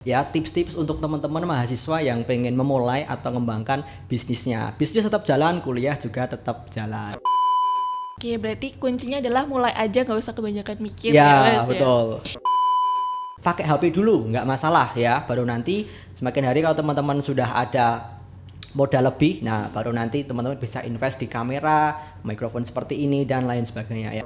Ya, tips-tips untuk teman-teman mahasiswa yang pengen memulai atau mengembangkan bisnisnya. Bisnis tetap jalan, kuliah juga tetap jalan. Oke, berarti kuncinya adalah mulai aja, nggak usah kebanyakan mikir ya, Ya, Mas ya. betul. Pakai HP dulu, nggak masalah ya. Baru nanti semakin hari kalau teman-teman sudah ada modal lebih, nah baru nanti teman-teman bisa invest di kamera, mikrofon seperti ini dan lain sebagainya ya.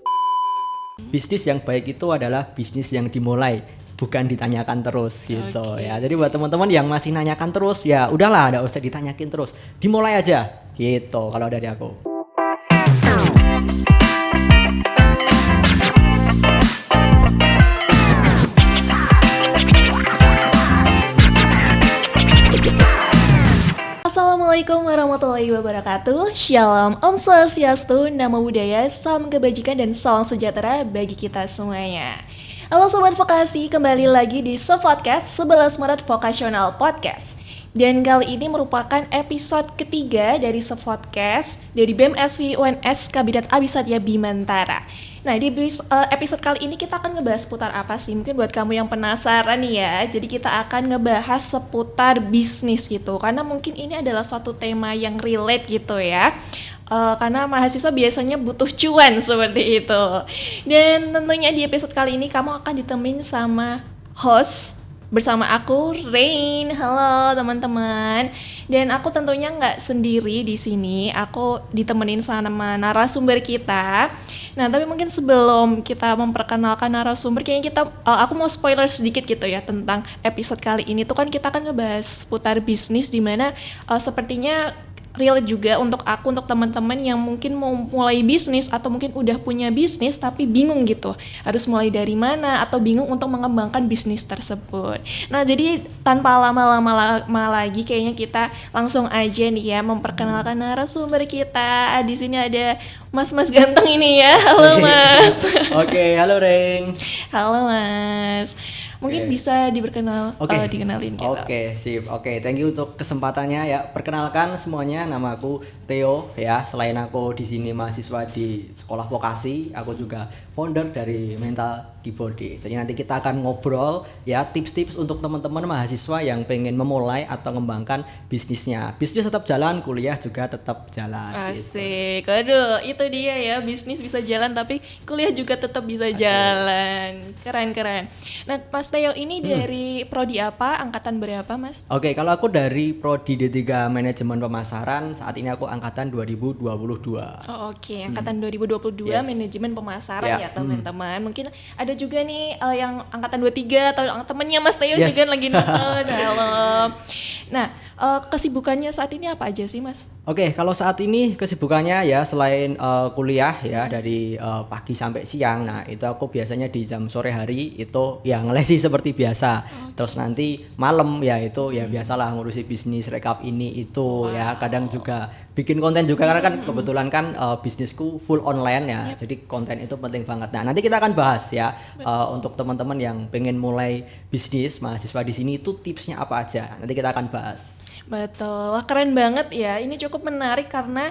Bisnis yang baik itu adalah bisnis yang dimulai, bukan ditanyakan terus gitu Oke. ya. Jadi buat teman-teman yang masih nanyakan terus, ya udahlah, nggak usah ditanyakin terus, dimulai aja gitu kalau dari aku. Assalamualaikum warahmatullahi wabarakatuh. Shalom, Om Swastiastu, Namo Buddhaya, salam kebajikan dan salam sejahtera bagi kita semuanya. Halo Sobat Vokasi, kembali lagi di Sopodcast 11 Maret Vocational Podcast. Dan kali ini merupakan episode ketiga dari Sopodcast dari BEM-SV UNS Kabinet Abisatya Bimantara. Nah, di episode kali ini kita akan ngebahas seputar apa sih? Mungkin buat kamu yang penasaran nih ya. Jadi kita akan ngebahas seputar bisnis gitu. Karena mungkin ini adalah suatu tema yang relate gitu ya. Karena mahasiswa biasanya butuh cuan seperti itu. Dan tentunya di episode kali ini kamu akan ditemenin sama host bersama aku, Rain. Halo teman-teman. Dan aku tentunya nggak sendiri di sini. Aku ditemenin sama narasumber kita. Nah, tapi mungkin sebelum kita memperkenalkan narasumber, kayaknya aku mau spoiler sedikit gitu ya tentang episode kali ini. Tuh kan kita akan ngebahas seputar bisnis, dimana sepertinya real juga untuk aku, untuk teman-teman yang mungkin mau mulai bisnis atau mungkin udah punya bisnis tapi bingung gitu harus mulai dari mana atau bingung untuk mengembangkan bisnis tersebut. Nah, jadi tanpa lama-lama lagi kayaknya kita langsung aja nih ya memperkenalkan narasumber kita. Di sini ada Mas ganteng ini ya. Halo Mas. Oke, halo Reng. Halo Mas. Mungkin bisa dikenalin gitu. Oke, sip. Oke, thank you untuk kesempatannya ya. Perkenalkan semuanya, nama aku Theo ya. Selain aku di sini mahasiswa di sekolah vokasi, aku juga founder dari Mental Keyboardist. Jadi nanti kita akan ngobrol ya tips-tips untuk teman-teman mahasiswa yang pengen memulai atau mengembangkan bisnisnya. Bisnis tetap jalan, kuliah juga tetap jalan. Asik. Aduh, itu dia ya, bisnis bisa jalan tapi kuliah juga tetap bisa jalan. Keren. Nah, Mas Theo ini dari prodi apa? Angkatan berapa, Mas? Oke, kalau aku dari prodi D3 Manajemen Pemasaran, saat ini aku angkatan 2022. Oh, oke. Angkatan 2022 Yes. Manajemen Pemasaran Ya, ya, teman-teman. Mungkin ada juga nih yang angkatan 23 atau temennya Mas Theo juga lagi nonton. Halo. Nah, kesibukannya saat ini apa aja sih, Mas? Oke, kalau saat ini kesibukannya ya selain kuliah ya dari pagi sampai siang. Nah, itu aku biasanya di jam sore hari itu ya ngelesi seperti biasa. Terus nanti malam ya itu ya biasalah ngurusi bisnis, rekap ini itu ya. Kadang juga bikin konten juga karena kan kebetulan kan bisnisku full online ya. Jadi konten itu penting banget. Nah, nanti kita akan bahas ya untuk teman-teman yang pengen mulai bisnis, mahasiswa di sini itu tipsnya apa aja. Nanti kita akan bahas. Betul, wah keren banget ya. Ini cukup menarik karena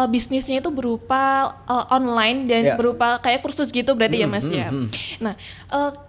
bisnisnya itu berupa online dan berupa kayak kursus gitu berarti ya Mas ya. Nah,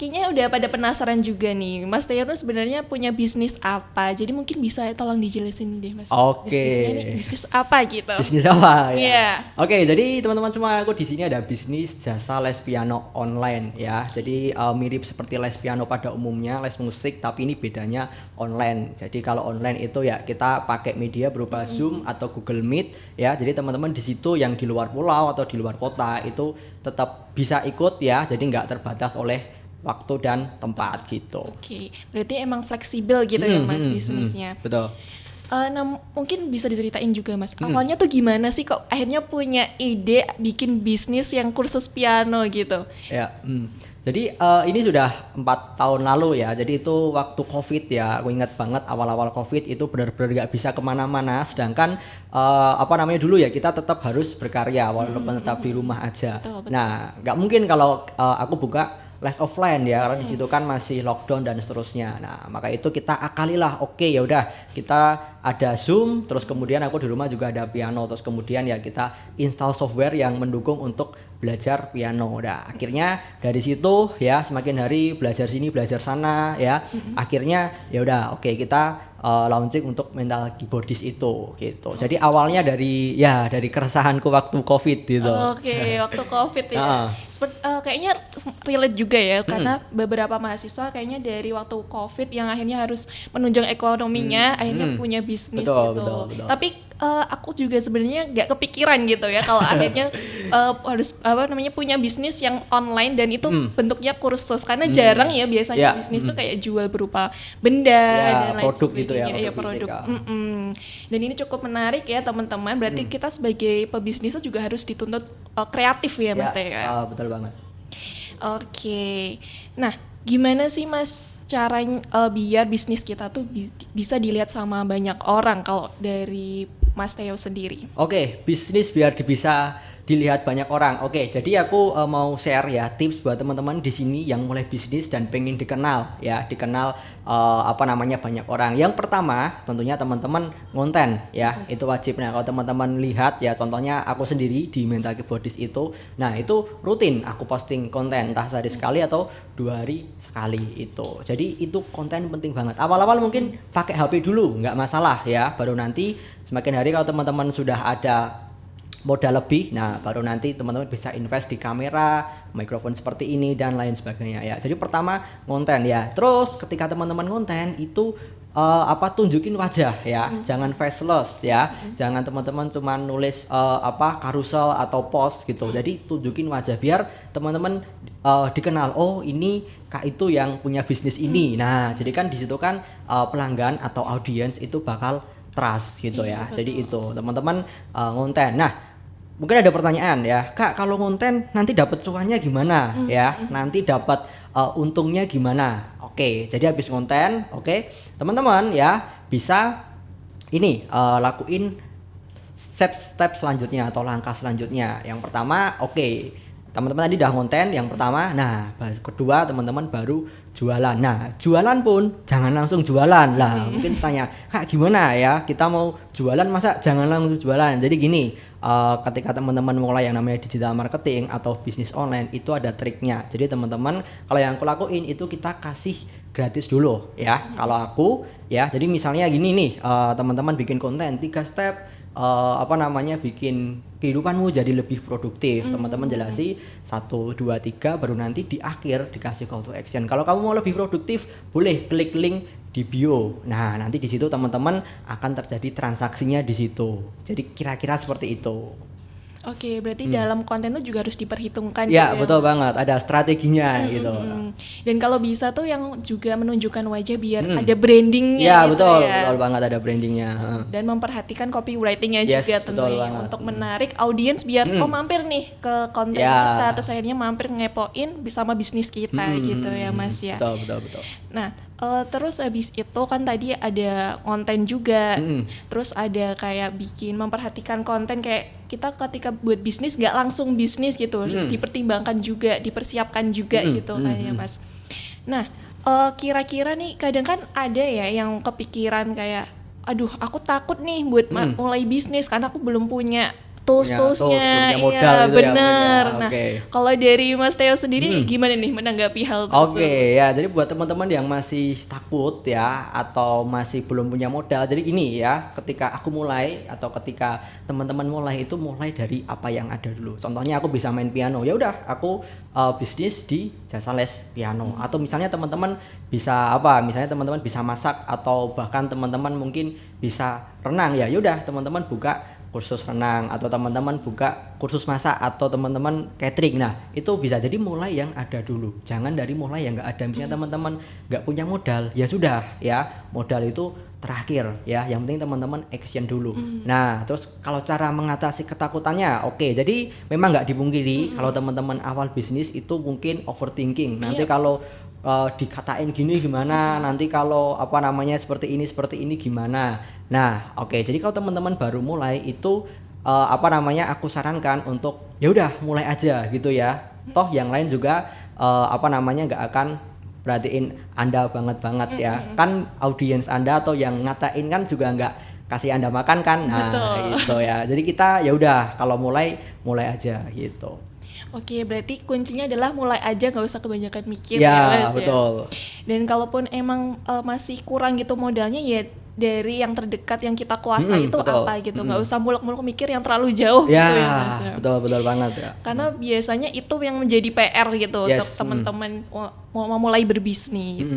kayaknya udah pada penasaran juga nih, Mas Theo sebenarnya punya bisnis apa? Jadi mungkin bisa tolong dijelasin deh Mas. Oke. Bisnisnya nih bisnis apa gitu? Bisnis apa ya? Iya. Oke, jadi teman-teman semua, aku di sini ada bisnis jasa les piano online ya. Jadi mirip seperti les piano pada umumnya, les musik, tapi ini bedanya online. Jadi kalau online itu ya kita pakai media berupa Zoom atau Google Meet ya. Jadi teman-teman di situ yang di luar pulau atau di luar kota itu tetap bisa ikut ya. Jadi nggak terbatas oleh waktu dan tempat gitu. Oke, berarti emang fleksibel gitu ya Mas bisnisnya. Betul. Nah, mungkin bisa diceritain juga Mas, awalnya tuh gimana sih kok akhirnya punya ide bikin bisnis yang kursus piano gitu? Ya, jadi ini sudah 4 tahun lalu ya. Jadi itu waktu COVID ya. Aku ingat banget awal-awal COVID itu benar-benar gak bisa kemana-mana. Sedangkan dulu ya kita tetap harus berkarya walaupun tetap di rumah aja. Betul. Nah, gak mungkin kalau aku buka les offline ya, karena di situ kan masih lockdown dan seterusnya. Nah, maka itu kita akalilah. Oke, ya udah kita ada Zoom, terus kemudian aku di rumah juga ada piano, terus kemudian ya kita install software yang mendukung untuk belajar piano. Nah, akhirnya dari situ ya semakin hari belajar sini belajar sana ya. Akhirnya ya udah oke kita launching untuk mental keyboardist itu gitu. Jadi awalnya dari keresahanku waktu Covid gitu. Oke, waktu COVID ya. Kayaknya relate juga ya, karena beberapa mahasiswa kayaknya dari waktu COVID yang akhirnya harus menunjang ekonominya, akhirnya punya bisnis gitu. Betul. Tapi aku juga sebenarnya nggak kepikiran gitu ya kalau akhirnya harus punya bisnis yang online dan itu bentuknya kursus, karena jarang ya biasanya bisnis tuh kayak jual berupa benda dan lain produk gitu ya, sebagainya. Produk. Dan ini cukup menarik ya teman-teman. Berarti kita sebagai pebisnis tuh juga harus dituntut kreatif ya Mas Teo. Betul banget. Oke. Nah, gimana sih Mas caranya biar bisnis kita tuh bisa dilihat sama banyak orang kalau dari Mas Teo sendiri? Oke, bisnis biar bisa dilihat banyak orang. Oke, jadi aku mau share ya tips buat teman-teman di sini yang mulai bisnis dan pengen dikenal banyak orang. Yang pertama, tentunya teman-teman ngonten ya, itu wajib. Nah, kalau teman-teman lihat ya, contohnya aku sendiri di Mental Keyboardist itu, nah itu rutin aku posting konten entah sehari sekali atau 2 hari sekali itu. Jadi itu konten penting banget. Awal-awal mungkin pakai HP dulu, nggak masalah ya. Baru nanti semakin hari kalau teman-teman sudah ada modal lebih, nah baru nanti teman-teman bisa invest di kamera, mikrofon seperti ini dan lain sebagainya ya. Jadi pertama konten ya. Terus ketika teman-teman konten itu tunjukin wajah ya, jangan faceless ya. Jangan teman-teman cuma nulis carousel atau post gitu. Jadi tunjukin wajah biar teman-teman dikenal. Oh, ini Kak itu yang punya bisnis ini. Nah, jadi kan di situ kan pelanggan atau audiens itu bakal trust gitu ya. Jadi itu teman-teman ngonten. Nah, mungkin ada pertanyaan ya, Kak, kalau ngonten nanti dapat cuannya gimana ya? Nanti dapat untungnya gimana? Oke, jadi habis ngonten, oke, teman-teman ya bisa ini lakuin step selanjutnya atau langkah selanjutnya. Yang pertama, oke, teman-teman tadi udah ngonten yang pertama, nah kedua teman-teman baru jualan. Nah, jualan pun jangan langsung jualan lah. Mungkin tanya, Kak gimana ya? Kita mau jualan masa jangan langsung jualan? Jadi gini, ketika teman-teman mulai yang namanya digital marketing atau bisnis online itu ada triknya. Jadi teman-teman kalau yang aku lakuin itu kita kasih gratis dulu ya. Kalau aku ya, jadi misalnya gini nih, teman-teman bikin konten 3 step bikin kehidupanmu jadi lebih produktif. Teman-teman jelasi 1, 2, 3 baru nanti di akhir dikasih call to action. Kalau kamu mau lebih produktif, boleh klik link di bio. Nah, nanti di situ teman-teman akan terjadi transaksinya di situ. Jadi kira-kira seperti itu. Oke, berarti dalam konten itu juga harus diperhitungkan. Ya, betul banget. Ada strateginya gitu. Dan kalau bisa tuh yang juga menunjukkan wajah biar ada brandingnya. Ya, gitu betul. ya. Betul banget ada brandingnya. Dan memperhatikan copywritingnya juga tentunya untuk menarik audiens biar mampir nih ke konten kita, terus akhirnya mampir ngepoin sama bisnis kita gitu ya Mas ya. Betul. Nah, terus habis itu kan tadi ada konten juga, terus ada kayak memperhatikan konten kayak kita ketika buat bisnis gak langsung bisnis gitu, harus dipertimbangkan juga, dipersiapkan juga gitu kayaknya Mas. Nah, kira-kira nih kadang kan ada ya yang kepikiran kayak, aduh aku takut nih buat mulai bisnis karena aku belum punya tools-toolsnya, modal iya gitu bener. Ya. Nah, kalau dari Mas Teo sendiri gimana nih menanggapi hal tersebut? Oke, ya jadi buat teman-teman yang masih takut ya atau masih belum punya modal, jadi gini ya, ketika aku mulai atau ketika teman-teman mulai itu mulai dari apa yang ada dulu. Contohnya aku bisa main piano, ya udah aku bisnis di jasa les piano. Atau misalnya teman-teman bisa misalnya teman-teman bisa masak atau bahkan teman-teman mungkin bisa renang, ya udah teman-teman buka kursus renang atau teman-teman buka kursus masak atau teman-teman catering. Nah, itu bisa jadi mulai yang ada dulu. Jangan dari mulai yang nggak ada. Misalnya teman-teman nggak punya modal, ya sudah ya, modal itu terakhir ya. Yang penting teman-teman action dulu. Nah, terus kalau cara mengatasi ketakutannya, oke. Jadi memang nggak dipungkiri kalau teman-teman awal bisnis itu mungkin overthinking. Nanti kalau dikatain gini gimana, nanti kalau seperti ini gimana. Nah, oke. Jadi kalau teman-teman baru mulai itu aku sarankan untuk ya udah mulai aja gitu ya. Toh yang lain juga apa namanya nggak akan perhatiin Anda banget ya. Kan audiens Anda atau yang ngatain kan juga nggak kasih Anda makan kan. Nah, Betul. gitu ya. Jadi kita ya udah kalau mulai aja gitu. Oke, berarti kuncinya adalah mulai aja, nggak usah kebanyakan mikir Ya, ya Mas betul. ya. Dan kalaupun emang masih kurang gitu modalnya ya dari yang terdekat yang kita kuasai itu betul. apa gitu, nggak usah muluk-muluk mikir yang terlalu jauh Ya, gitu ya Mas ya. betul banget ya. Karena biasanya itu yang menjadi PR gitu Yes, untuk teman-teman mau mulai berbisnis.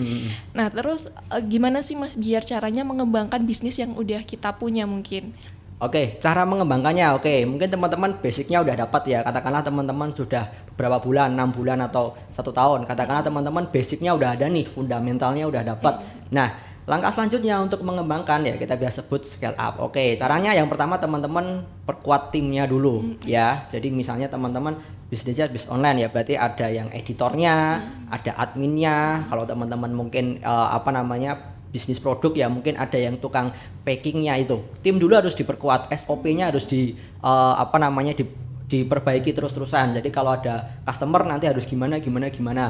Nah, terus gimana sih Mas biar caranya mengembangkan bisnis yang udah kita punya mungkin? Oke, cara mengembangkannya. Oke, mungkin teman-teman basicnya udah dapat ya. Katakanlah teman-teman sudah beberapa bulan, 6 bulan atau 1 tahun. Katakanlah teman-teman basicnya udah ada nih, fundamentalnya udah dapat. Nah, langkah selanjutnya untuk mengembangkan ya kita biasa sebut scale up. Oke, caranya yang pertama teman-teman perkuat timnya dulu ya. Jadi misalnya teman-teman bisnisnya bisnis online ya, berarti ada yang editornya, ada adminnya. Kalau teman-teman mungkin apa namanya bisnis produk ya mungkin ada yang tukang packingnya itu. Tim dulu harus diperkuat, SOP-nya harus apa namanya diperbaiki terus-terusan. Jadi kalau ada customer nanti harus gimana.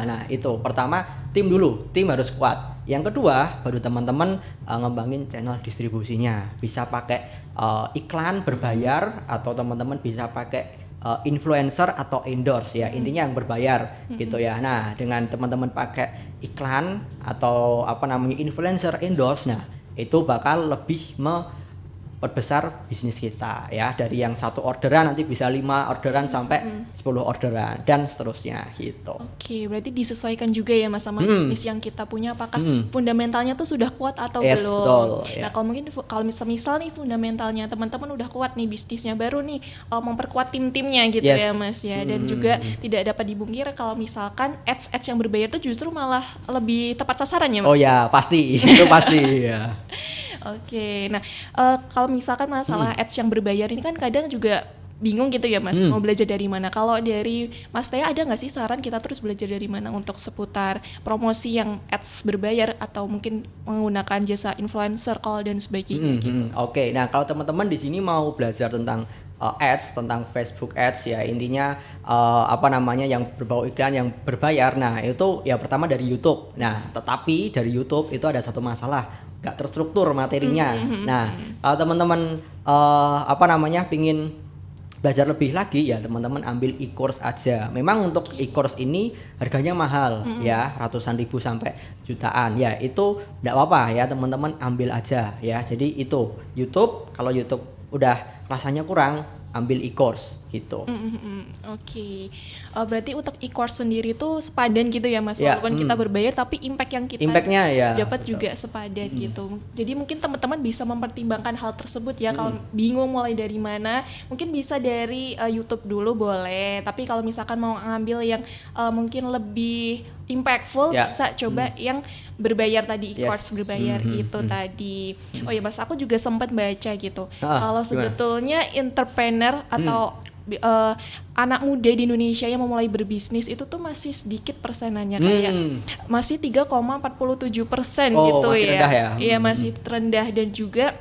Nah, itu pertama tim dulu, tim harus kuat. Yang kedua, baru teman-teman ngembangin channel distribusinya. Bisa pakai iklan berbayar atau teman-teman bisa pakai influencer atau endorse ya, intinya yang berbayar gitu ya. Nah, dengan teman-teman pakai iklan atau apa namanya influencer endorse, nah itu bakal lebih memperbesar bisnis kita ya, dari yang 1 orderan nanti bisa 5 orderan sampai 10 orderan dan seterusnya gitu. Oke, berarti disesuaikan juga ya Mas sama bisnis yang kita punya, apakah fundamentalnya tuh sudah kuat atau Yes, belum. betul, ya. Nah, kalau mungkin kalau misal nih fundamentalnya teman-teman udah kuat nih, bisnisnya baru nih, memperkuat tim-timnya gitu Yes. ya Mas ya. Dan juga tidak dapat dibungkir kalau misalkan ads yang berbayar tuh justru malah lebih tepat sasaran ya Mas. Oh ya, pasti itu pasti ya. Oke, nah kalau misalkan masalah ads yang berbayar ini kan kadang juga bingung gitu ya Mas, mau belajar dari mana. Kalau dari Mas Tea ada nggak sih saran kita terus belajar dari mana untuk seputar promosi yang ads berbayar atau mungkin menggunakan jasa influencer, call dan sebagainya gitu. Oke, nah kalau teman-teman di sini mau belajar tentang ads, tentang Facebook ads ya, intinya apa namanya yang berbau iklan yang berbayar. Nah, itu ya pertama dari YouTube. Nah, tetapi dari YouTube itu ada satu masalah, nggak terstruktur materinya. Nah, kalau teman-teman apa namanya pingin belajar lebih lagi ya teman-teman ambil e-course aja. Memang untuk e-course ini harganya mahal ya, ratusan ribu sampai jutaan. Ya itu enggak apa-apa ya teman-teman ambil aja ya. Jadi itu YouTube, kalau YouTube udah rasanya kurang ambil e-course gitu. Oke. Berarti untuk e-course sendiri tuh sepadan gitu ya Mas, Ya, walaupun kita berbayar tapi impact yang kita Impact-nya ya, dapat betul. juga sepadan gitu. Jadi mungkin teman-teman bisa mempertimbangkan hal tersebut ya. Kalau bingung mulai dari mana, mungkin bisa dari YouTube dulu boleh. Tapi kalau misalkan mau ngambil yang mungkin lebih impactful, Ya. bisa coba yang berbayar tadi, e-course Yes. berbayar itu tadi. Oh ya Mas, aku juga sempat baca gitu. Kalau Gimana? sebetulnya entrepreneur atau anak muda di Indonesia yang memulai berbisnis itu tuh masih sedikit persenannya, kayak masih 3,47% Oh, gitu masih ya. rendah ya? Iya, masih rendah. Dan juga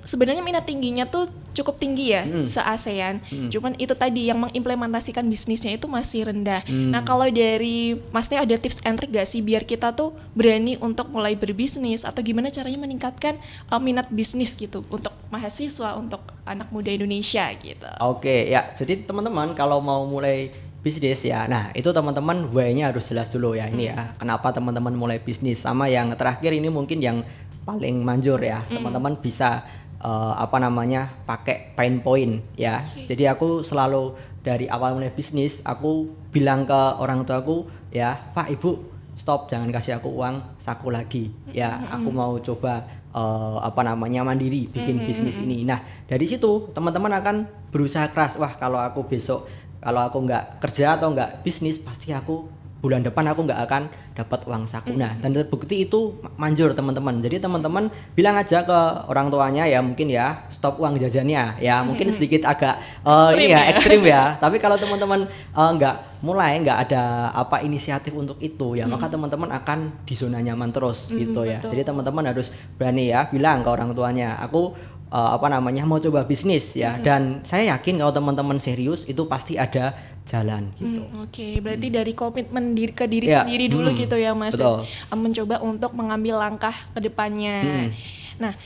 sebenarnya minat tingginya tuh cukup tinggi ya se-ASEAN. Cuman itu tadi yang mengimplementasikan bisnisnya itu masih rendah. Nah, kalau dari Masnya ada tips and trick gak sih biar kita tuh berani untuk mulai berbisnis, atau gimana caranya meningkatkan minat bisnis gitu untuk mahasiswa, untuk anak muda Indonesia gitu. Oke, ya. Jadi teman-teman kalau mau mulai bisnis ya, nah itu teman-teman why-nya harus jelas dulu ya ini ya. Kenapa teman-teman mulai bisnis? Sama yang terakhir ini mungkin yang paling manjur ya. Teman-teman bisa apa namanya pakai pain point ya. Jadi aku selalu dari awal mulai bisnis aku bilang ke orang tuaku ya, Pak Ibu stop, jangan kasih aku uang saku lagi ya. Aku mau coba apa namanya mandiri bikin bisnis ini. Nah dari situ teman-teman akan berusaha keras. Wah kalau aku besok kalau aku nggak kerja atau nggak bisnis pasti aku bulan depan aku nggak akan dapat uang saku. Nah dan terbukti itu manjur teman-teman. Jadi teman-teman bilang aja ke orang tuanya ya mungkin ya stop uang jajannya ya, mungkin sedikit agak ini ya ekstrim ya. Tapi kalau teman-teman nggak ada apa inisiatif untuk itu ya, maka teman-teman akan di zona nyaman terus gitu ya. Betul. Jadi teman-teman harus berani ya bilang ke orang tuanya, aku mau coba bisnis ya. Dan saya yakin kalau teman-teman serius itu pasti ada jalan gitu. Oke, berarti dari komitmen ke diri Ya, sendiri dulu gitu ya Mas, betul. dan mencoba untuk mengambil langkah ke depannya. Nah,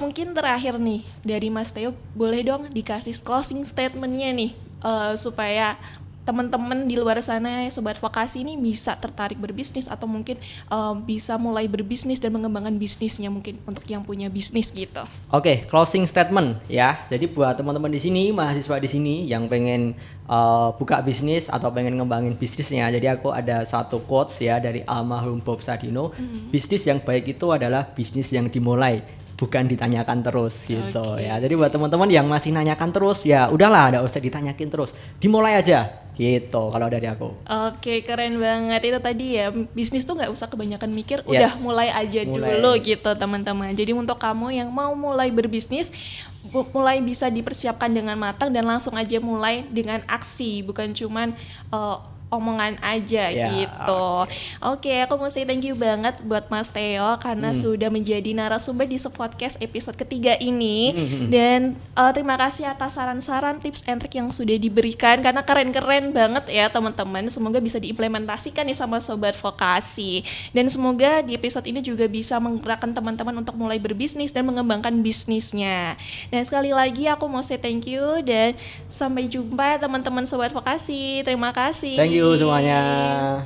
mungkin terakhir nih dari Mas Theo, boleh dong dikasih closing statement-nya nih supaya teman-teman di luar sana sobat vokasi ini bisa tertarik berbisnis atau mungkin bisa mulai berbisnis dan mengembangkan bisnisnya mungkin untuk yang punya bisnis gitu. Oke, closing statement ya. Jadi buat teman-teman di sini, mahasiswa di sini yang pengen buka bisnis atau pengen ngembangin bisnisnya. Jadi aku ada satu quotes ya dari almarhum Bob Sadino. Bisnis yang baik itu adalah bisnis yang dimulai, bukan ditanyakan terus gitu ya. Jadi buat teman-teman yang masih nanyakan terus, ya udahlah, enggak usah ditanyakin terus. Dimulai aja gitu kalau dari aku. Oke, keren banget. Itu tadi ya, bisnis tuh nggak usah kebanyakan mikir, udah mulai aja dulu gitu teman-teman. Jadi untuk kamu yang mau mulai berbisnis, mulai bisa dipersiapkan dengan matang dan langsung aja mulai dengan aksi, bukan cuman omongan aja gitu. Oke, aku mau say thank you banget buat Mas Theo karena sudah menjadi narasumber di Sepodcast episode ketiga ini. Dan terima kasih atas saran-saran, tips and trik yang sudah diberikan karena keren-keren banget ya teman-teman. Semoga bisa diimplementasikan nih sama sobat vokasi. Dan semoga di episode ini juga bisa menggerakkan teman-teman untuk mulai berbisnis dan mengembangkan bisnisnya. Dan sekali lagi aku mau say thank you dan sampai jumpa teman-teman sobat vokasi. Terima kasih. Thank you semuanya.